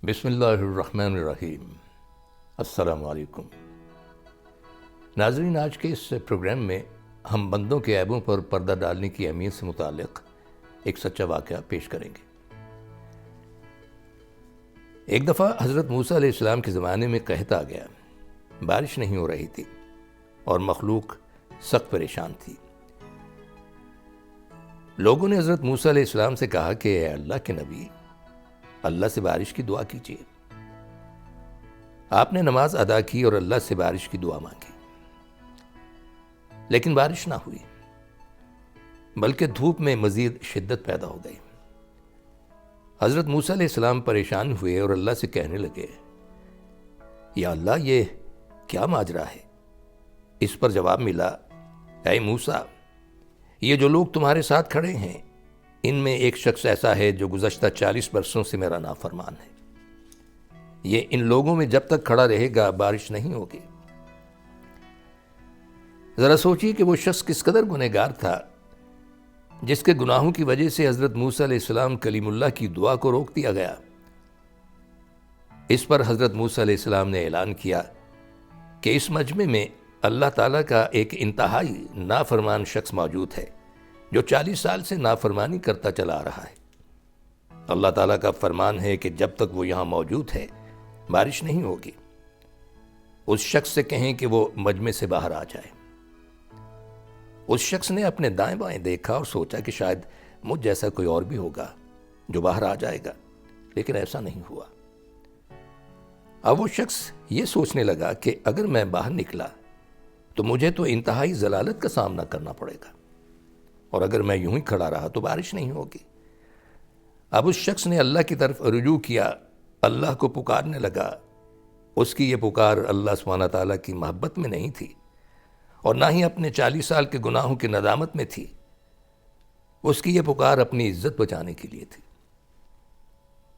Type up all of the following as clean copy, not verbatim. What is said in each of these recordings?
بسم اللہ الرحمن الرحیم۔ السلام علیکم ناظرین، آج کے اس پروگرام میں ہم بندوں کے عیبوں پر پردہ ڈالنے کی اہمیت سے متعلق ایک سچا واقعہ پیش کریں گے۔ ایک دفعہ حضرت موسیٰ علیہ السلام کے زمانے میں قحط آ گیا، بارش نہیں ہو رہی تھی اور مخلوق سخت پریشان تھی۔ لوگوں نے حضرت موسیٰ علیہ السلام سے کہا کہ اے اللہ کے نبی، اللہ سے بارش کی دعا کیجیے۔ آپ نے نماز ادا کی اور اللہ سے بارش کی دعا مانگی، لیکن بارش نہ ہوئی، بلکہ دھوپ میں مزید شدت پیدا ہو گئی۔ حضرت موسیٰ علیہ السلام پریشان ہوئے اور اللہ سے کہنے لگے، یا اللہ، یہ کیا ماجرا ہے؟ اس پر جواب ملا، اے موسیٰ، یہ جو لوگ تمہارے ساتھ کھڑے ہیں، ان میں ایک شخص ایسا ہے جو گزشتہ 40 برسوں سے میرا نافرمان ہے۔ یہ ان لوگوں میں جب تک کھڑا رہے گا بارش نہیں ہوگی۔ ذرا سوچیے کہ وہ شخص کس قدر گنہگار تھا جس کے گناہوں کی وجہ سے حضرت موسیٰ علیہ السلام کلیم اللہ کی دعا کو روک دیا گیا۔ اس پر حضرت موسیٰ علیہ السلام نے اعلان کیا کہ اس مجمع میں اللہ تعالیٰ کا ایک انتہائی نافرمان شخص موجود ہے جو 40 سال سے نافرمانی کرتا چلا آ رہا ہے۔ اللہ تعالیٰ کا فرمان ہے کہ جب تک وہ یہاں موجود ہے بارش نہیں ہوگی۔ اس شخص سے کہیں کہ وہ مجمع سے باہر آ جائے۔ اس شخص نے اپنے دائیں بائیں دیکھا اور سوچا کہ شاید مجھ جیسا کوئی اور بھی ہوگا جو باہر آ جائے گا، لیکن ایسا نہیں ہوا۔ اب وہ شخص یہ سوچنے لگا کہ اگر میں باہر نکلا تو مجھے تو انتہائی ضلالت کا سامنا کرنا پڑے گا، اور اگر میں یوں ہی کھڑا رہا تو بارش نہیں ہوگی۔ اب اس شخص نے اللہ کی طرف رجوع کیا، اللہ کو پکارنے لگا۔ اس کی یہ پکار اللہ سبحانہ تعالیٰ کی محبت میں نہیں تھی اور نہ ہی اپنے 40 سال کے گناہوں کی ندامت میں تھی۔ اس کی یہ پکار اپنی عزت بچانے کے لیے تھی۔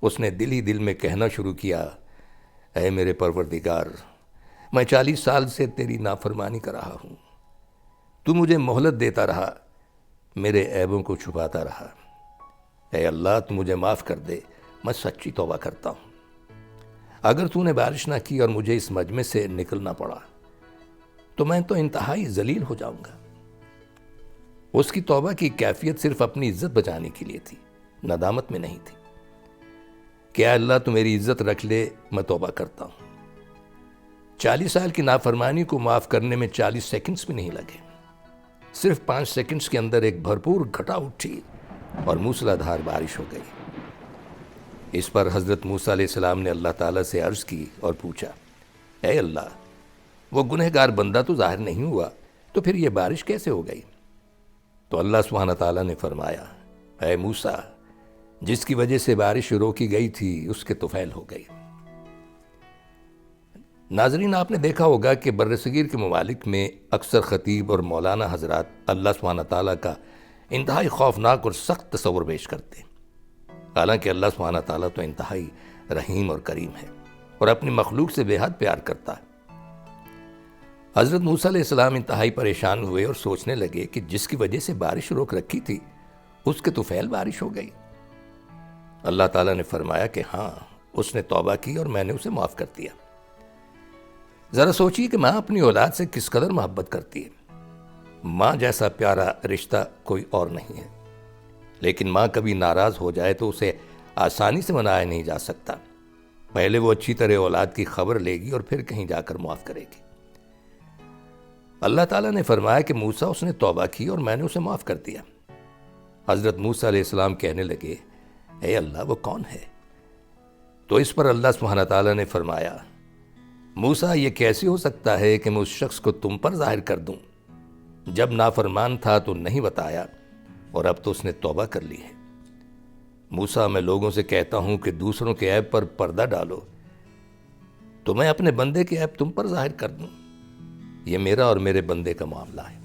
اس نے دل ہی دل میں کہنا شروع کیا، اے میرے پروردگار، میں 40 سال سے تیری نافرمانی کر رہا ہوں، تو مجھے مہلت دیتا رہا، میرے عیبوں کو چھپاتا رہا۔ اے اللہ، تو مجھے معاف کر دے، میں سچی توبہ کرتا ہوں۔ اگر تو نے بارش نہ کی اور مجھے اس مجمع سے نکلنا پڑا تو میں تو انتہائی ذلیل ہو جاؤں گا۔ اس کی توبہ کی کیفیت صرف اپنی عزت بچانے کے لیے تھی، ندامت میں نہیں تھی کہ اے اللہ، تو میری عزت رکھ لے، میں توبہ کرتا ہوں۔ 40 سال کی نافرمانی کو معاف کرنے میں 40 سیکنڈز بھی نہیں لگے۔ صرف 5 سیکنڈز کے اندر ایک بھرپور گھٹا اٹھی اور موسلا دھار بارش ہو گئی۔ اس پر حضرت موسیٰ علیہ السلام نے اللہ تعالیٰ سے عرض کی اور پوچھا، اے اللہ، وہ گنہگار بندہ تو ظاہر نہیں ہوا، تو پھر یہ بارش کیسے ہو گئی؟ تو اللہ سبحانہ تعالیٰ نے فرمایا، اے موسیٰ، جس کی وجہ سے بارش روکی گئی تھی اس کے طفیل ہو گئی۔ ناظرین، آپ نے دیکھا ہوگا کہ برصغیر کے ممالک میں اکثر خطیب اور مولانا حضرات اللہ سبحانہ تعالیٰ کا انتہائی خوفناک اور سخت تصور پیش کرتے ہیں، حالانکہ اللہ سبحانہ تعالیٰ تو انتہائی رحیم اور کریم ہے اور اپنی مخلوق سے بے حد پیار کرتا ہے۔ حضرت موسیٰ علیہ السلام انتہائی پریشان ہوئے اور سوچنے لگے کہ جس کی وجہ سے بارش روک رکھی تھی اس کے طفیل بارش ہو گئی۔ اللہ تعالیٰ نے فرمایا کہ ہاں، اس نے توبہ کی اور میں نے اسے معاف کر دیا۔ ذرا سوچیے کہ ماں اپنی اولاد سے کس قدر محبت کرتی ہے۔ ماں جیسا پیارا رشتہ کوئی اور نہیں ہے، لیکن ماں کبھی ناراض ہو جائے تو اسے آسانی سے منایا نہیں جا سکتا۔ پہلے وہ اچھی طرح اولاد کی خبر لے گی اور پھر کہیں جا کر معاف کرے گی۔ اللہ تعالیٰ نے فرمایا کہ موسیٰ، اس نے توبہ کی اور میں نے اسے معاف کر دیا۔ حضرت موسیٰ علیہ السلام کہنے لگے، اے اللہ، وہ کون ہے؟ تو اس پر اللہ سبحانہ تعالیٰ نے فرمایا، موسیٰ، یہ کیسے ہو سکتا ہے کہ میں اس شخص کو تم پر ظاہر کر دوں؟ جب نافرمان تھا تو نہیں بتایا، اور اب تو اس نے توبہ کر لی ہے۔ موسیٰ، میں لوگوں سے کہتا ہوں کہ دوسروں کے عیب پر پردہ ڈالو، تو میں اپنے بندے کے عیب تم پر ظاہر کر دوں؟ یہ میرا اور میرے بندے کا معاملہ ہے۔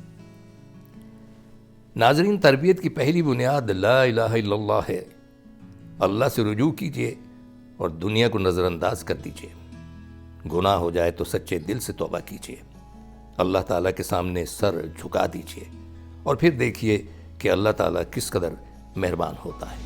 ناظرین، تربیت کی پہلی بنیاد لا الہ الا اللہ ہے۔ اللہ سے رجوع کیجئے اور دنیا کو نظر انداز کر دیجئے۔ گناہ ہو جائے تو سچے دل سے توبہ کیجئے، اللہ تعالیٰ کے سامنے سر جھکا دیجئے، اور پھر دیکھیے کہ اللہ تعالیٰ کس قدر مہربان ہوتا ہے۔